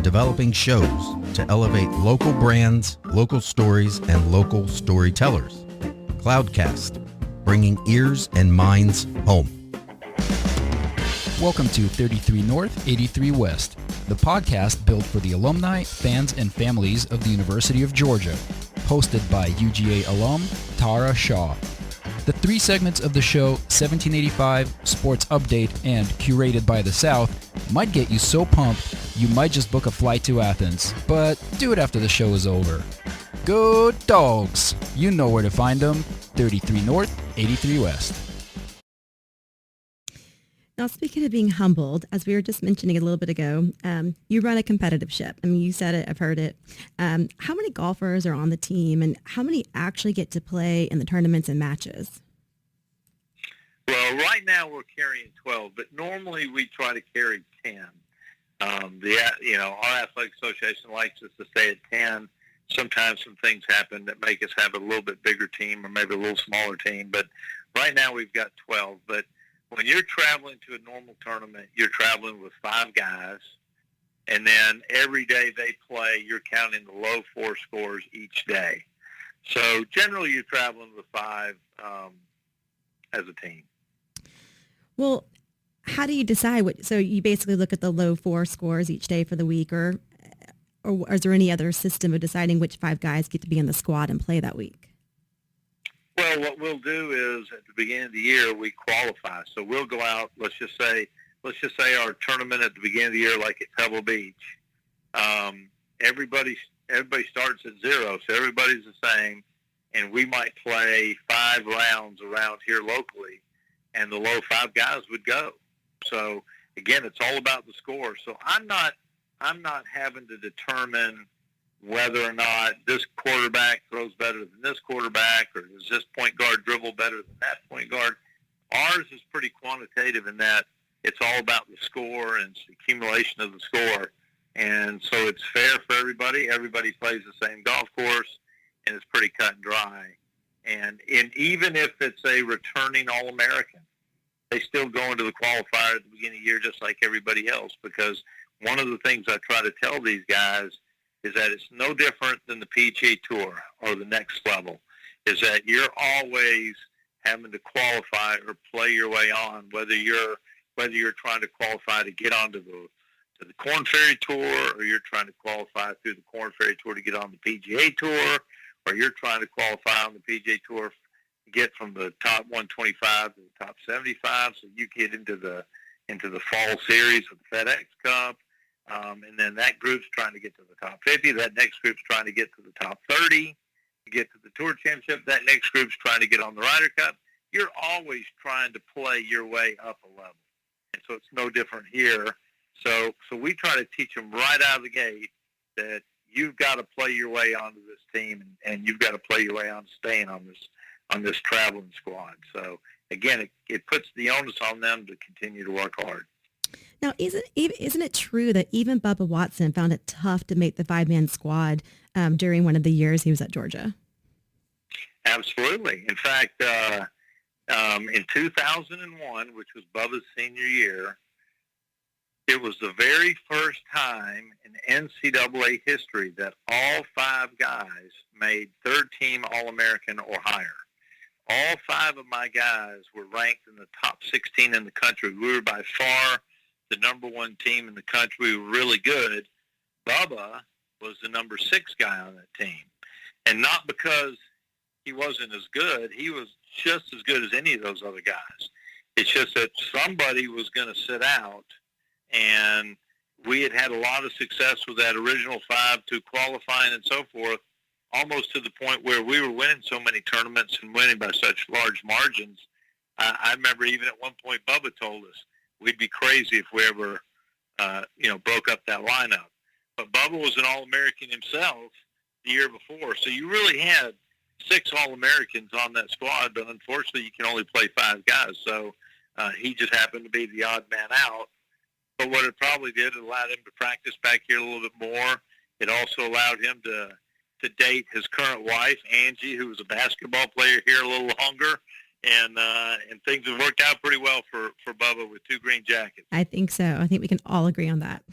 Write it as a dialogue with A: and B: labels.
A: on developing shows to elevate local brands, local stories, and local storytellers. Cloudcast, bringing ears and minds home.
B: Welcome to 33 North, 83 West, the podcast built for the alumni, fans, and families of the University of Georgia, hosted by UGA alum Tara Shaw. The three segments of the show, 1785, Sports Update, and Curated by the South, might get you so pumped you might just book a flight to Athens, but do it after the show is over. Go Dogs! You know where to find them, 33 North, 83 West.
C: Now, speaking of being humbled, as we were just mentioning a little bit ago, you run a competitive ship. I mean, you said it, I've heard it. How many golfers are on the team, and how many actually get to play in the tournaments and matches?
D: Well, right now we're carrying 12, but normally we try to carry 10. Our athletic association likes us to stay at 10. Sometimes some things happen that make us have a little bit bigger team or maybe a little smaller team, but right now we've got 12. But when you're traveling to a normal tournament, you're traveling with 5 guys, and then every day they play, you're counting the low 4 scores each day. So generally you're traveling with 5 as a team.
C: Well, how do you decide what? So you basically look at the low 4 scores each day for the week, or is there any other system of deciding which 5 guys get to be in the squad and play that week?
D: Well, what we'll do is at the beginning of the year we qualify. So we'll go out. Let's just say our tournament at the beginning of the year, like at Pebble Beach. Everybody starts at 0, so everybody's the same, and we might play 5 rounds around here locally, and the low 5 guys would go. So again, it's all about the score. So I'm not having to determine whether or not this quarterback throws better than this quarterback, or does this point guard dribble better than that point guard. Ours is pretty quantitative in that it's all about the score and it's the accumulation of the score. And so it's fair for everybody. Everybody plays the same golf course, and it's pretty cut and dry. And even if it's a returning All-American, they still go into the qualifier at the beginning of the year just like everybody else, because one of the things I try to tell these guys is that it's no different than the PGA Tour or the next level, is that you're always having to qualify or play your way on, whether you're trying to qualify to get onto the Korn Ferry Tour, or you're trying to qualify through the Korn Ferry Tour to get on the PGA Tour, or you're trying to qualify on the PGA Tour to get from the top 125 to the top 75, so you get into the fall series of the FedEx Cup. And then that group's trying to get to the top 50. That next group's trying to get to the top 30 to get to the Tour Championship. That next group's trying to get on the Ryder Cup. You're always trying to play your way up a level. And so it's no different here. So we try to teach them right out of the gate that you've got to play your way onto this team, and you've got to play your way on staying on this traveling squad. So, again, it puts the onus on them to continue to work hard.
C: Now, isn't it true that even Bubba Watson found it tough to make the 5-man squad during one of the years he was at Georgia?
D: Absolutely. In fact, in 2001, which was Bubba's senior year, it was the very first time in NCAA history that all 5 guys made third-team All-American or higher. All 5 of my guys were ranked in the top 16 in the country. We were by far the number 1 team in the country. We were really good. Bubba was the number 6 guy on that team. And not because he wasn't as good. He was just as good as any of those other guys. It's just that somebody was going to sit out, and we had a lot of success with that original 5 to qualifying and so forth, almost to the point where we were winning so many tournaments and winning by such large margins. I remember even at one point Bubba told us we'd be crazy if we ever, broke up that lineup. But Bubba was an All-American himself the year before. So you really had 6 All-Americans on that squad, but unfortunately you can only play 5 guys. So he just happened to be the odd man out. But what it probably did, it allowed him to practice back here a little bit more. It also allowed him to date his current wife, Angie, who was a basketball player here a little longer. And things have worked out pretty well for Bubba with 2 green jackets.
C: I think so. I think we can all agree on that.